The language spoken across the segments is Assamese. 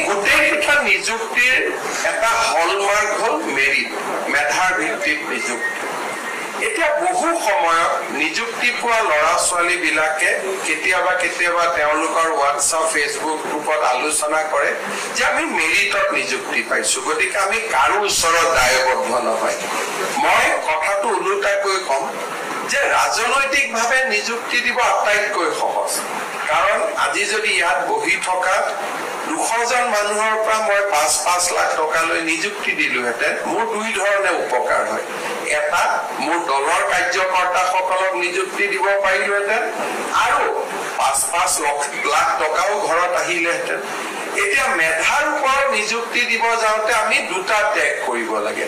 গোটেইকেইটা নিযুক্তিৰ এটা হলমাৰ্ক হল মেৰিট, মেধাৰ ভিত্তিত নিযুক্তি। এতিয়া বহু সময়ত নিযুক্তি পোৱা ল'ৰা ছোৱালী বিলাকে কেতিয়াবা কেতিয়াবা তেওঁলোকৰ হোৱাটছআপ ফেচবুক গ্ৰুপত আলোচনা কৰে যে আমি মেৰিটত নিযুক্তি পাইছো, গতিকে আমি কাৰো ওচৰত দায়বদ্ধ নহয়। মই কথাটো ওলোটাকৈ কম যে ৰাজনৈতিকভাৱে নিযুক্তি দিব আটাইতকৈ সহজ, কাৰণ আজি যদি ইয়াত বহি থকা 200 জন মানুহৰ পৰা মই 5-5 লাখ টকালৈ নিযুক্তি দিলোহেঁতেন, মোৰ দুই ধৰণে উপকাৰ হয়। এটা, মোৰ দলৰ কাৰ্যকৰ্তাসকলক নিযুক্তি দিব পাৰিলোহেঁতেন আৰু 5-5 লাখ টকাও ঘৰত আহিলেহেঁতেন। এতিয়া মেধাৰ ওপৰত নিযুক্তি দিব যাওঁতে আমি দুটা ত্যাগ কৰিব লাগে।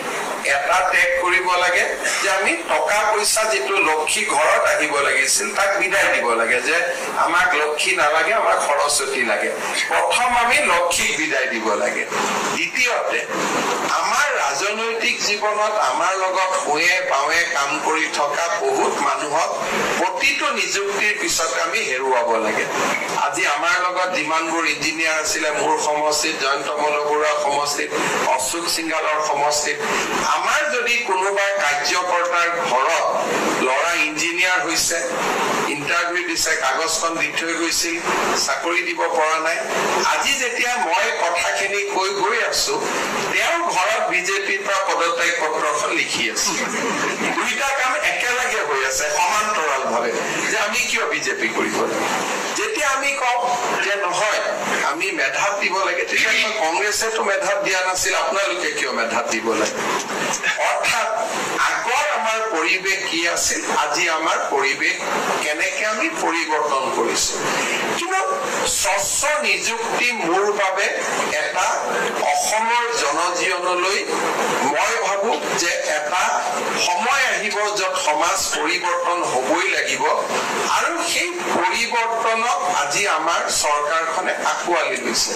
এটা ত্যাগ কৰিব লাগে যে আমি টকা পইচা যিটো লক্ষী ঘৰত আহিব লাগিছিল তাক বিদায় দিব লাগে, যে আমাক লক্ষী নালাগে, আমাক সৰস্বতী লাগে। প্ৰথম আমি লক্ষীক বিদায় দিব লাগে। দ্বিতীয়তে, আমাৰ ৰাজনৈতিক জীৱনত আমাৰ লগত শুৱে বাৱে কাম কৰি থকা বহুত মানুহক প্ৰতিটো নিযুক্তিৰ পিছতে আমি হেৰুৱাব লাগে। আজি আমাৰ লগত যিমানবোৰ ইঞ্জিনিয়াৰ আছিলে মোৰ সমষ্টিত, জয়ন্ত মলবৰুৱা সমষ্টিত, অশোক সিংগালৰ সমষ্টিত, আমাৰ যদি কোনোবা কাৰ্যকৰ্তাৰ ঘৰত ল'ৰা ইঞ্জিনিয়াৰ হৈছে, ইণ্টাৰভিউ দিছে, কাগজখন দি থৈ গৈছিল, চাকৰি দিব পৰা নাই, আজি যেতিয়া মই কথাখিনি কৈ গৈ আছো তেওঁৰ ঘৰত বিজেপিৰ পৰা পদত্যাগ পত্ৰখন লিখি আছে। দুইটা কাম একেলগে হৈ আছে সমান্তৰাল ভাৱে, যে আমি কিয় বিজেপি কৰিব লাগে। যেতিয়া আমি কওঁ যে নহয় আমি মেধাত দিব লাগে, তেতিয়া কংগ্ৰেছেতো মেধাত দিয়া নাছিল, আপোনালোকে কিয় মেধাত দিব লাগে। অৰ্থাৎ আগৰ আমাৰ পৰিৱেশ কি আছিল, আজি আমাৰ পৰিৱেশ কেনেকে আমি পৰিৱৰ্তন কৰিছো। কিন্তু স্বচ্ছ নিযুক্তি মোৰ বাবে এটা অসমৰ জনজীৱনলৈ মই ভাবো যে এটা সময় আহিব য'ত সমাজ পৰিৱৰ্তন হবই লাগিব, আৰু সেই পৰিৱৰ্তনক আজি আমাৰ চৰকাৰখনে আঁকোৱালি লৈছে।